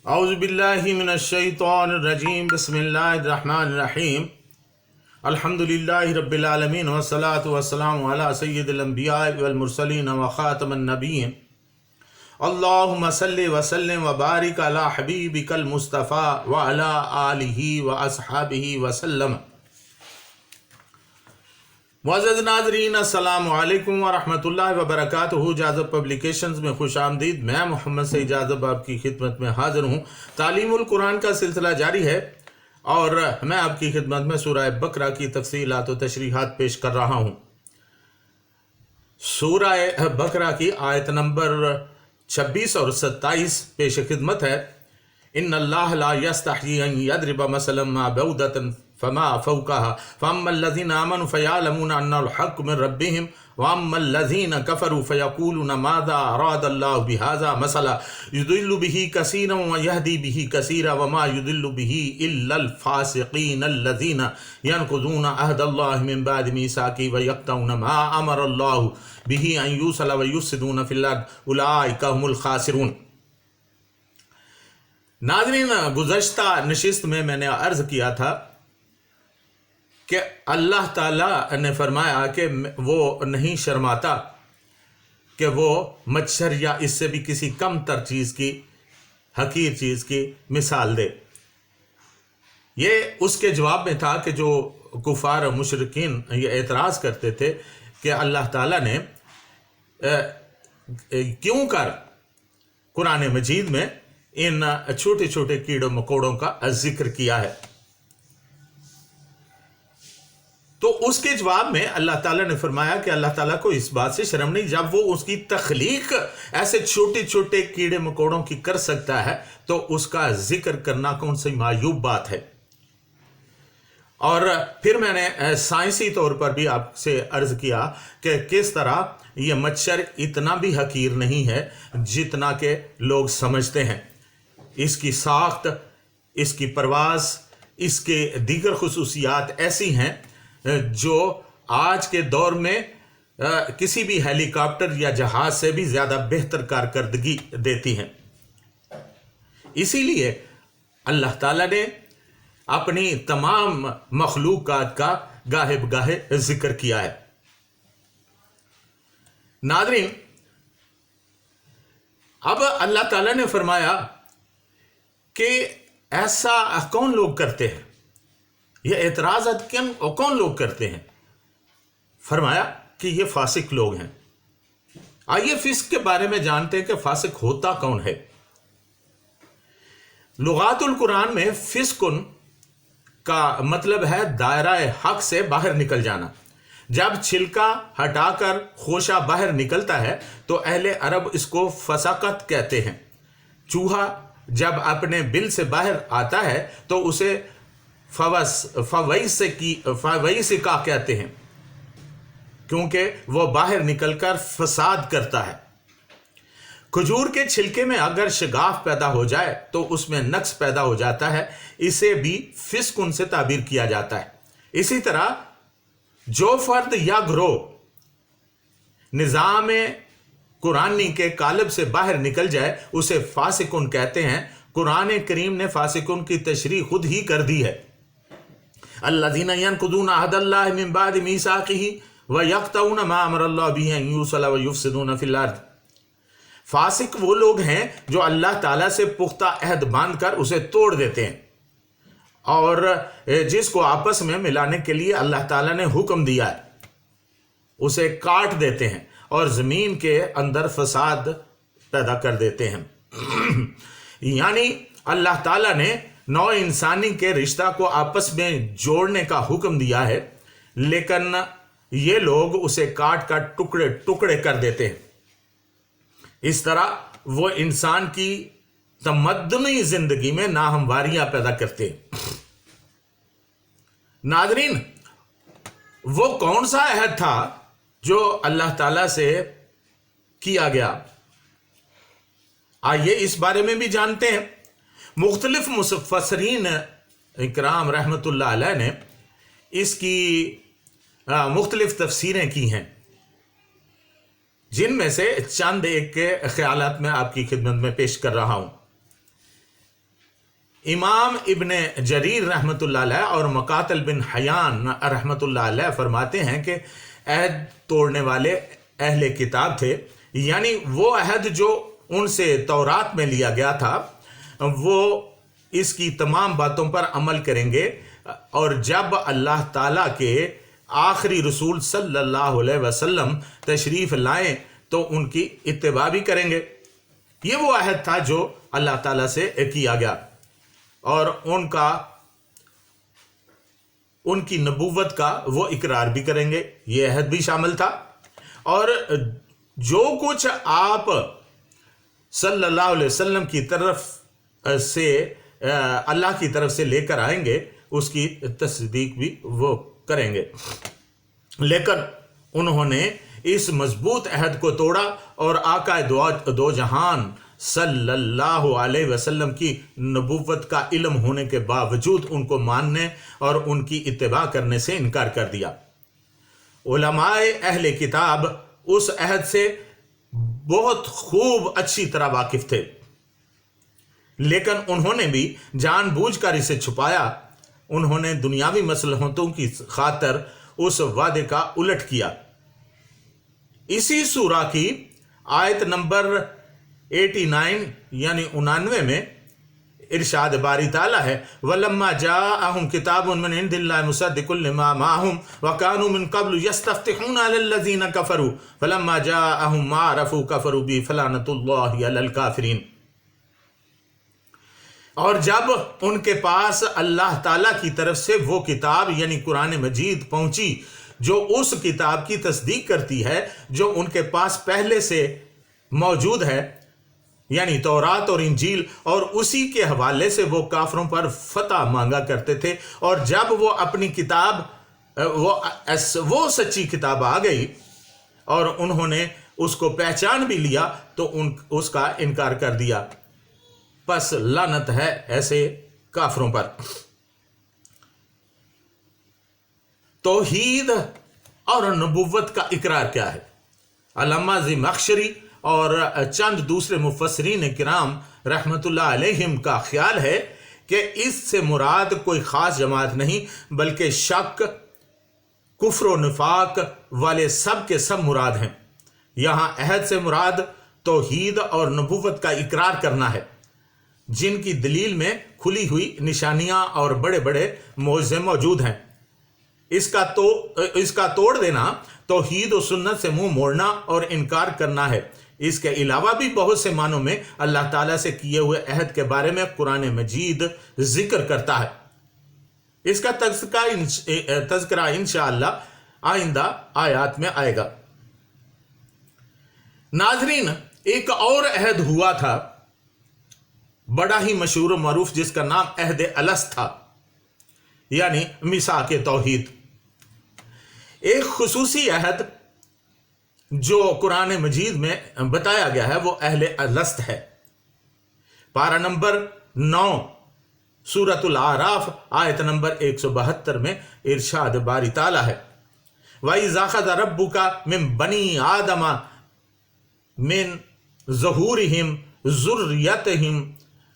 اعوذ باللہ من الشیطان الرجیم بسم اللہ الرحمن الرحیم الحمد للہ رب العالمین والصلاة والسلام علی سید الانبیاء والمرسلین وخاتم النبیین اللہم صلی وسلم وبارک علی حبیبک المصطفیٰ وعلی آلہ واصحابہ وسلم۔ معزز ناظرین السلام علیکم ورحمۃ اللہ وبرکاتہ۔ جاذب پبلیکیشنز میں خوش آمدید۔ میں محمد سعید جاذب آپ کی خدمت میں حاضر ہوں۔ تعلیم القرآن کا سلسلہ جاری ہے اور میں آپ کی خدمت میں سورہ بقرہ کی تفصیلات و تشریحات پیش کر رہا ہوں۔ سورہ بقرہ کی آیت نمبر 26 اور 27 پیش خدمت ہے۔ ان اللہ لا یستحیی ان یضرب مثلا ما بعوضۃ فما فوقها فاما الذین آمنوا فیعلمون ان الحق من ربهم واما الذین کفروا فیقولون ماذا اراد اللہ بهذا مثلا یضل به کثیرا ویہدی به کثیرا وما یضل به الا الفاسقین الذین ینقضون عہد اللہ من بعد میثاقہ ویقطعون ما امر اللہ به ان یوصل ویفسدون فی الارض اولئک هم الخاسرون۔ ناظرین، گزشتہ نشست میں نے عرض کیا تھا کہ اللہ تعالیٰ نے فرمایا کہ وہ نہیں شرماتا کہ وہ مچھر یا اس سے بھی کسی کم تر چیز کی، حقیر چیز کی مثال دے۔ یہ اس کے جواب میں تھا کہ جو کفار و مشرکین یہ اعتراض کرتے تھے کہ اللہ تعالیٰ نے کیوں کر قرآن مجید میں ان چھوٹے چھوٹے کیڑوں مکوڑوں کا ذکر کیا ہے۔ تو اس کے جواب میں اللہ تعالیٰ نے فرمایا کہ اللہ تعالیٰ کو اس بات سے شرم نہیں، جب وہ اس کی تخلیق ایسے چھوٹے چھوٹے کیڑے مکوڑوں کی کر سکتا ہے تو اس کا ذکر کرنا کون سی معیوب بات ہے۔ اور پھر میں نے سائنسی طور پر بھی آپ سے عرض کیا کہ کس طرح یہ مچھر اتنا بھی حقیر نہیں ہے جتنا کہ لوگ سمجھتے ہیں۔ اس کی ساخت، اس کی پرواز، اس کے دیگر خصوصیات ایسی ہیں جو آج کے دور میں کسی بھی ہیلی کاپٹر یا جہاز سے بھی زیادہ بہتر کارکردگی دیتی ہیں۔ اسی لیے اللہ تعالیٰ نے اپنی تمام مخلوقات کا گاہے بگاہے ذکر کیا ہے۔ ناظرین، اب اللہ تعالیٰ نے فرمایا کہ ایسا کون لوگ کرتے ہیں، یہ اعتراضات کون لوگ کرتے ہیں؟ فرمایا کہ یہ فاسق لوگ ہیں۔ آئیے فسق کے بارے میں جانتے ہیں کہ فاسق ہوتا کون ہے۔ لغات القرآن میں فسقن کا مطلب ہے دائرہ حق سے باہر نکل جانا۔ جب چھلکا ہٹا کر خوشہ باہر نکلتا ہے تو اہل عرب اس کو فساقت کہتے ہیں۔ چوہا جب اپنے بل سے باہر آتا ہے تو اسے فویسقہ کہتے ہیں، کیونکہ وہ باہر نکل کر فساد کرتا ہے۔ کھجور کے چھلکے میں اگر شگاف پیدا ہو جائے تو اس میں نقص پیدا ہو جاتا ہے، اسے بھی فسق ان سے تعبیر کیا جاتا ہے۔ اسی طرح جو فرد یا گروہ نظام قرآنی کے قالب سے باہر نکل جائے اسے فاسقن کہتے ہیں۔ قرآن کریم نے فاسقن کی تشریح خود ہی کر دی ہے۔ الذین ینقضون عہد اللہ من بعد میثاقہ ویقطعون ما امر اللہ بہ ان یوصل ویفسدون فی الارض۔ فاسق وہ لوگ ہیں جو اللہ تعالیٰ سے پختہ عہد باندھ کر اسے توڑ دیتے ہیں اور جس کو آپس میں ملانے کے لیے اللہ تعالیٰ نے حکم دیا ہے اسے کاٹ دیتے ہیں اور زمین کے اندر فساد پیدا کر دیتے ہیں۔ یعنی اللہ تعالیٰ نے نوع انسانی کے رشتہ کو آپس میں جوڑنے کا حکم دیا ہے، لیکن یہ لوگ اسے کاٹ کر ٹکڑے ٹکڑے کر دیتے ہیں۔ اس طرح وہ انسان کی تمدنی زندگی میں ناہمواریاں پیدا کرتے ہیں۔ ناظرین، وہ کون سا عہد تھا جو اللہ تعالیٰ سے کیا گیا؟ آئیے اس بارے میں بھی جانتے ہیں۔ مختلف مفسرین اکرام رحمۃ اللہ علیہ نے اس کی مختلف تفسیریں کی ہیں، جن میں سے چند ایک کے خیالات میں آپ کی خدمت میں پیش کر رہا ہوں۔ امام ابن جریر رحمۃ اللہ علیہ اور مقاتل بن حیان رحمۃ اللہ علیہ فرماتے ہیں کہ عہد توڑنے والے اہل کتاب تھے، یعنی وہ عہد جو ان سے تورات میں لیا گیا تھا، وہ اس کی تمام باتوں پر عمل کریں گے، اور جب اللہ تعالیٰ کے آخری رسول صلی اللہ علیہ وسلم تشریف لائیں تو ان کی اتباع بھی کریں گے۔ یہ وہ عہد تھا جو اللہ تعالیٰ سے کیا گیا، اور ان کی نبوت کا وہ اقرار بھی کریں گے، یہ عہد بھی شامل تھا۔ اور جو کچھ آپ صلی اللہ علیہ وسلم کی طرف سے اللہ کی طرف سے لے کر آئیں گے اس کی تصدیق بھی وہ کریں گے، لیکن انہوں نے اس مضبوط عہد کو توڑا اور آقا دو جہان صلی اللہ علیہ وسلم کی نبوت کا علم ہونے کے باوجود ان کو ماننے اور ان کی اتباع کرنے سے انکار کر دیا۔ علماء اہل کتاب اس عہد سے بہت خوب اچھی طرح واقف تھے، لیکن انہوں نے بھی جان بوجھ کر اسے چھپایا۔ انہوں نے دنیاوی مصلحتوں کی خاطر اس وعدے کا الٹ کیا۔ اسی سورہ کی آیت نمبر 89 یعنی 99 میں ارشاد باری تعالیٰ ہے، وَلَمَّا جَاءَهُمْ كِتَابٌ مِّنْ عِندِ اللَّهِ مُصَدِّقٌ لِّمَا مَعَهُمْ وَكَانُوا مِن قَبْلُ يَسْتَفْتِحُونَ عَلَى الَّذِينَ كَفَرُوا فَلَمَّا جَاءَهُم مَّا عَرَفُوا كَفَرُوا بِهِ فَلَعْنَةُ اللَّهِ عَلَى الْكَافِرِينَ۔ اور جب ان کے پاس اللہ تعالیٰ کی طرف سے وہ کتاب یعنی قرآن مجید پہنچی جو اس کتاب کی تصدیق کرتی ہے جو ان کے پاس پہلے سے موجود ہے، یعنی تورات اور انجیل، اور اسی کے حوالے سے وہ کافروں پر فتح مانگا کرتے تھے، اور جب وہ اپنی کتاب وہ سچی کتاب آ گئی اور انہوں نے اس کو پہچان بھی لیا تو اس کا انکار کر دیا، پس لعنت ہے ایسے کافروں پر۔ توحید اور نبوت کا اقرار کیا ہے؟ علامہ زمخشری اور چند دوسرے مفسرین کرام رحمۃ اللہ علیہم کا خیال ہے کہ اس سے مراد کوئی خاص جماعت نہیں بلکہ شک، کفر و نفاق والے سب کے سب مراد ہیں۔ یہاں عہد سے مراد توحید اور نبوت کا اقرار کرنا ہے، جن کی دلیل میں کھلی ہوئی نشانیاں اور بڑے بڑے معجزے موجود ہیں۔ اس کا توڑ دینا توحید و سنت سے منہ موڑنا اور انکار کرنا ہے۔ اس کے علاوہ بھی بہت سے معنوں میں اللہ تعالیٰ سے کیے ہوئے عہد کے بارے میں قرآن مجید ذکر کرتا ہے۔ اس کا تذکرہ انشاءاللہ آئندہ آیات میں آئے گا۔ ناظرین، ایک اور عہد ہوا تھا بڑا ہی مشہور و معروف، جس کا نام عہد الست تھا، یعنی میثاق توحید۔ ایک خصوصی عہد جو قرآن مجید میں بتایا گیا ہے وہ اہل الست ہے۔ پارہ نمبر 9 سورۃ الاعراف آیت نمبر 172 میں ارشاد باری تعالیٰ ہے، وَإِذْ أَخَذَ رَبُّكَ مِن بَنِي آدَمَ مِن ظُهُورِهِمْ ذُرِّيَّتَهُمْ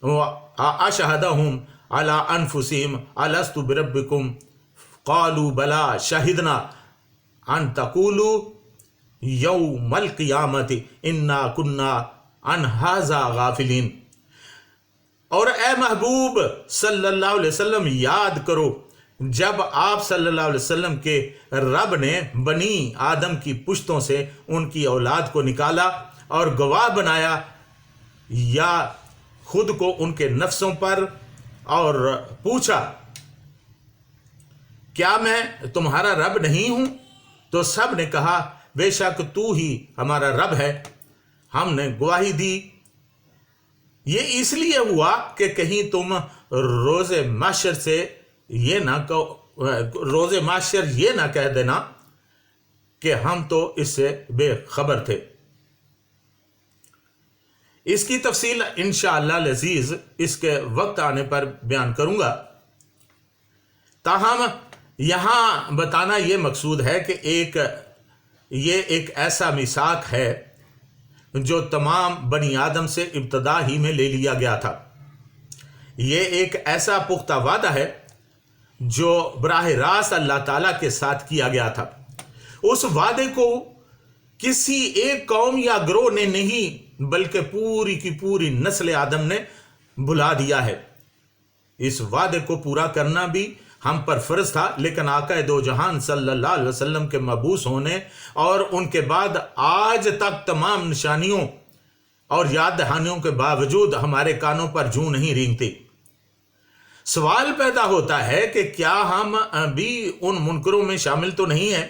وَأَشْهَدَهُمْ عَلَىٰ أَنفُسِهِمْ أَلَسْتُ بِرَبِّكُمْ قَالُوا بَلَىٰ شَهِدْنَا أَن تَقُولُوا یوم القیامت انا کنا عن ھذا غافلین۔ اور اے محبوب صلی اللہ علیہ وسلم، یاد کرو جب آپ صلی اللہ علیہ وسلم کے رب نے بنی آدم کی پشتوں سے ان کی اولاد کو نکالا اور گواہ بنایا یا خود کو ان کے نفسوں پر، اور پوچھا کیا میں تمہارا رب نہیں ہوں؟ تو سب نے کہا بے شک تو ہی ہمارا رب ہے، ہم نے گواہی دی۔ یہ اس لیے ہوا کہ کہیں تم روز محشر یہ نہ کہہ دینا کہ ہم تو اس سے بے خبر تھے۔ اس کی تفصیل انشاءاللہ العزیز اس کے وقت آنے پر بیان کروں گا، تاہم یہاں بتانا یہ مقصود ہے کہ یہ ایک ایسا میثاق ہے جو تمام بنی آدم سے ابتدا ہی میں لے لیا گیا تھا۔ یہ ایک ایسا پختہ وعدہ ہے جو براہ راست اللہ تعالیٰ کے ساتھ کیا گیا تھا. اس وعدے کو کسی ایک قوم یا گروہ نے نہیں بلکہ پوری کی پوری نسل آدم نے بھلا دیا ہے. اس وعدے کو پورا کرنا بھی ہم پر فرض تھا، لیکن آقا دو جہان صلی اللہ علیہ وسلم کے مبعوث ہونے اور ان کے بعد آج تک تمام نشانیوں اور یاد دہانیوں کے باوجود ہمارے کانوں پر جوں نہیں رینگتی. سوال پیدا ہوتا ہے کہ کیا ہم بھی ان منکروں میں شامل تو نہیں ہیں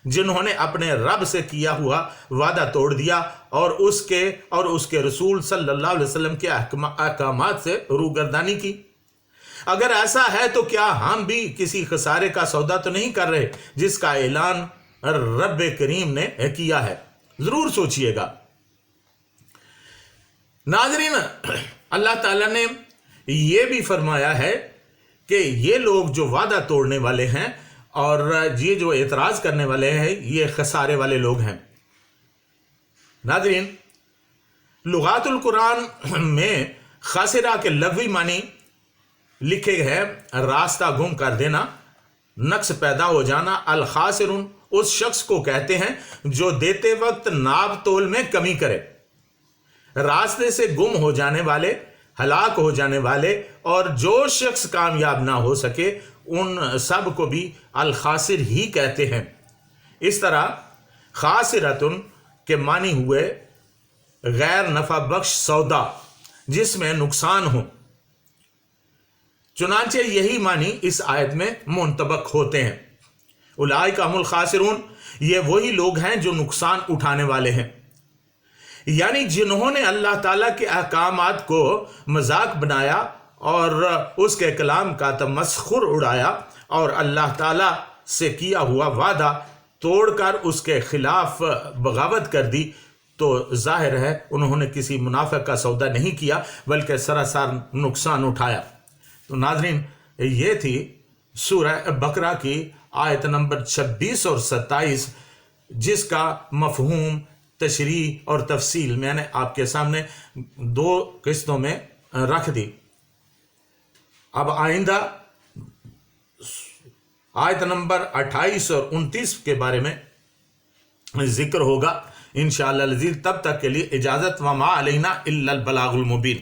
جنہوں نے اپنے رب سے کیا ہوا وعدہ توڑ دیا اور اس کے رسول صلی اللہ علیہ وسلم کے احکامات سے روگردانی کی؟ اگر ایسا ہے تو کیا ہم بھی کسی خسارے کا سودا تو نہیں کر رہے جس کا اعلان رب کریم نے کیا ہے؟ ضرور سوچئے گا. ناظرین، اللہ تعالیٰ نے یہ بھی فرمایا ہے کہ یہ لوگ جو وعدہ توڑنے والے ہیں اور یہ جو اعتراض کرنے والے ہیں یہ خسارے والے لوگ ہیں. ناظرین، لغات القرآن میں خاسرہ کے لغوی معنی لکھے ہیں راستہ گم کر دینا، نقص پیدا ہو جانا. الخاسرون اس شخص کو کہتے ہیں جو دیتے وقت ناپ تول میں کمی کرے. راستے سے گم ہو جانے والے، ہلاک ہو جانے والے اور جو شخص کامیاب نہ ہو سکے ان سب کو بھی الخاسر ہی کہتے ہیں. اس طرح خاسرتن کے معنی ہوئے غیر نفع بخش سودا جس میں نقصان ہو. چنانچہ یہی معنی اس آیت میں منطبق ہوتے ہیں. اولئک هم الخاسرون، یہ وہی لوگ ہیں جو نقصان اٹھانے والے ہیں، یعنی جنہوں نے اللہ تعالیٰ کے احکامات کو مذاق بنایا اور اس کے کلام کا تمسخر اڑایا اور اللہ تعالیٰ سے کیا ہوا وعدہ توڑ کر اس کے خلاف بغاوت کر دی، تو ظاہر ہے انہوں نے کسی منافع کا سودا نہیں کیا بلکہ سراسر نقصان اٹھایا. تو ناظرین، یہ تھی سورہ بقرہ کی آیت نمبر 26 اور 27 جس کا مفہوم، تشریح اور تفصیل میں نے آپ کے سامنے 2 قسطوں میں رکھ دی. اب آئندہ آیت نمبر 28 اور 29 کے بارے میں ذکر ہوگا انشاءاللہ العزیز. تب تک کے لیے اجازت. وما علینا الا البلاغ المبین.